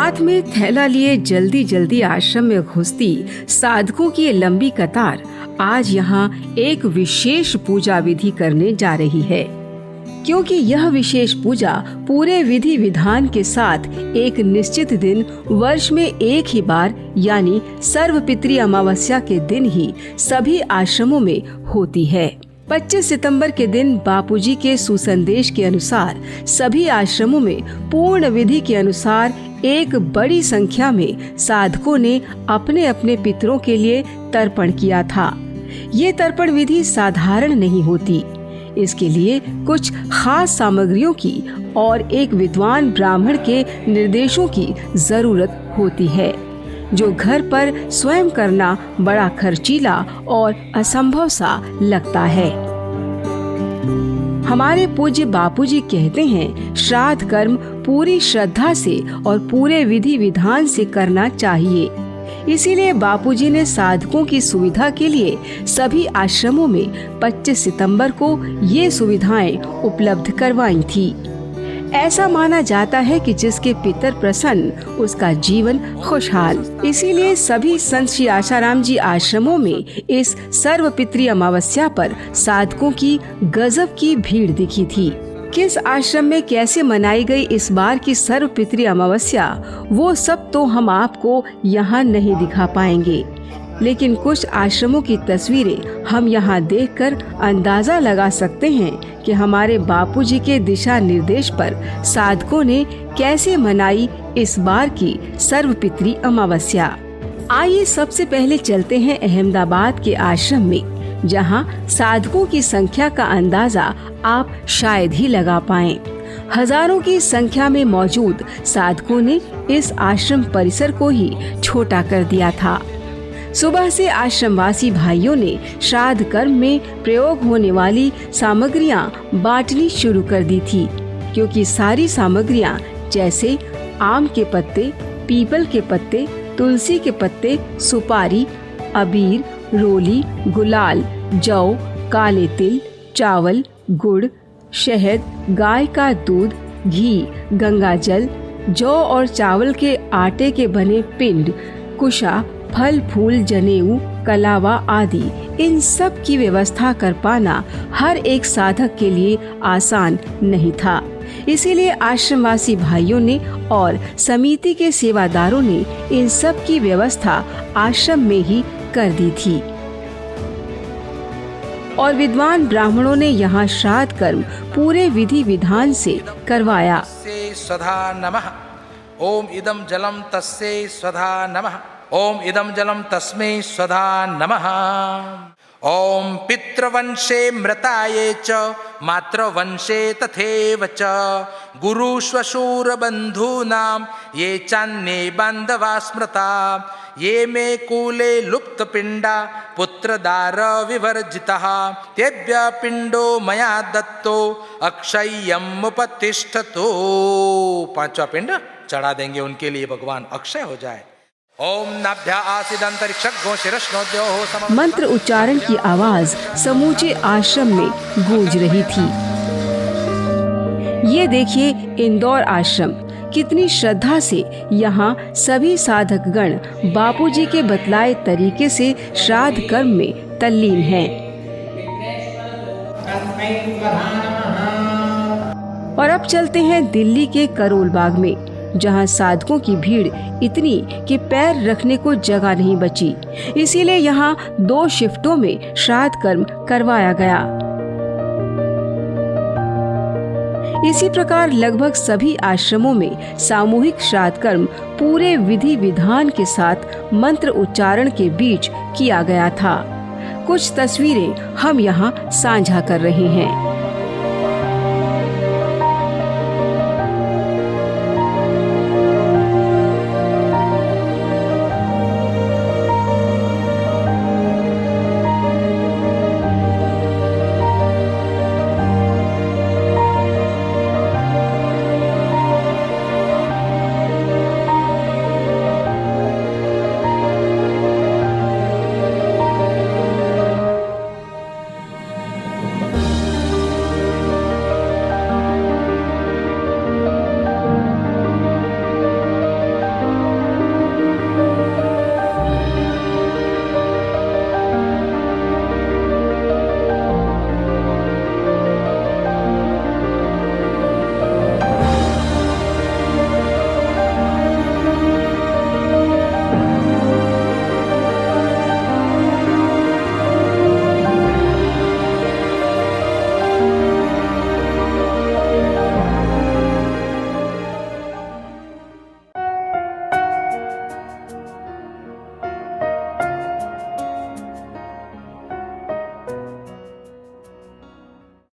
हाथ में थैला लिए जल्दी जल्दी आश्रम में घुसती साधकों की ये लंबी कतार आज यहाँ एक विशेष पूजा विधि करने जा रही है, क्योंकि यह विशेष पूजा पूरे विधि विधान के साथ एक निश्चित दिन वर्ष में एक ही बार यानी सर्वपितृ अमावस्या के दिन ही सभी आश्रमों में होती है। 25 सितंबर के दिन बापूजी के सुसंदेश के अनुसार सभी आश्रमों में पूर्ण विधि के अनुसार एक बड़ी संख्या में साधकों ने अपने अपने पितरों के लिए तर्पण किया था। ये तर्पण विधि साधारण नहीं होती। इसके लिए कुछ खास सामग्रियों की और एक विद्वान ब्राह्मण के निर्देशों की जरूरत होती है, जो घर पर स्वयं करना बड़ा खर्चीला और असंभव सा लगता है। हमारे पूज्य बापूजी कहते हैं, श्राद्ध कर्म पूरी श्रद्धा से और पूरे विधि विधान से करना चाहिए। इसीलिए बापूजी ने साधकों की सुविधा के लिए सभी आश्रमों में 25 सितंबर को ये सुविधाएं उपलब्ध करवाई थी। ऐसा माना जाता है कि जिसके पितर प्रसन्न उसका जीवन खुशहाल। इसीलिए सभी संत श्री आशाराम जी आश्रमों में इस सर्वपितृ अमावस्या पर साधकों की गजब की भीड़ दिखी थी। किस आश्रम में कैसे मनाई गई इस बार की सर्वपितृ अमावस्या, वो सब तो हम आपको यहाँ नहीं दिखा पाएंगे, लेकिन कुछ आश्रमों की तस्वीरें हम यहाँ देखकर अंदाजा लगा सकते हैं कि हमारे बापूजी के दिशा निर्देश पर साधकों ने कैसे मनाई इस बार की सर्वपितृ अमावस्या। आइए सबसे पहले चलते हैं अहमदाबाद के आश्रम में, जहाँ साधकों की संख्या का अंदाजा आप शायद ही लगा पाएं। हजारों की संख्या में मौजूद साधकों ने इस आश्रम परिसर को ही छोटा कर दिया था। सुबह से आश्रमवासी भाइयों ने श्राद्ध कर्म में प्रयोग होने वाली सामग्रियां बांटनी शुरू कर दी थी, क्योंकि सारी सामग्रियां जैसे आम के पत्ते, पीपल के पत्ते, तुलसी के पत्ते, सुपारी, अबीर, रोली, गुलाल, जौ, काले तिल, चावल, गुड़, शहद, गाय का दूध, घी, गंगा जल, जौ और चावल के आटे के बने पिंड, कुशा, फल फूल, जनेऊ, कलावा आदि, इन सब की व्यवस्था कर पाना हर एक साधक के लिए आसान नहीं था। इसीलिए आश्रमवासी भाइयों ने और समिति के सेवादारों ने इन सब की व्यवस्था आश्रम में ही कर दी थी और विद्वान ब्राह्मणों ने यहाँ श्राद्ध कर्म पूरे विधि विधान से करवाया। स्वधा नमः। ओम इदं जलम तस्यै स्वधा नमः। ओम इदं जलम तस्मै स्वधा नमः। ओम पितृवंशे मृताये च मातृवंशे तथैव च गुरुश्वशूर बन्धूनां ये चान्ये बान्धवा स्मृता ये मे कूले लुप्त पिंडा पुत्रदार विवर्जितः तेभ्य पिंडो मया दत्तो अक्षय्यम उपतिष्ठतो। पांचवा पिंड चढ़ा देंगे उनके लिए, भगवान अक्षय हो जाए। ओम नाभ्या आसीदंतरिक्षगो शिरश्नोद्यो हो। मंत्र उच्चारण की आवाज समूचे आश्रम में गूंज रही थी। ये देखिए इंदौर आश्रम, कितनी श्रद्धा से यहाँ सभी साधकगण बापूजी के बतलाए तरीके से श्राद्ध कर्म में तल्लीन हैं। और अब चलते हैं दिल्ली के करोल बाग में, जहाँ साधकों की भीड़ इतनी कि पैर रखने को जगह नहीं बची। इसीलिए यहाँ 2 शिफ्टों में श्राद्ध कर्म करवाया गया। इसी प्रकार लगभग सभी आश्रमों में सामूहिक श्राद्ध कर्म पूरे विधि विधान के साथ मंत्र उच्चारण के बीच किया गया था। कुछ तस्वीरें हम यहाँ साझा कर रहे हैं।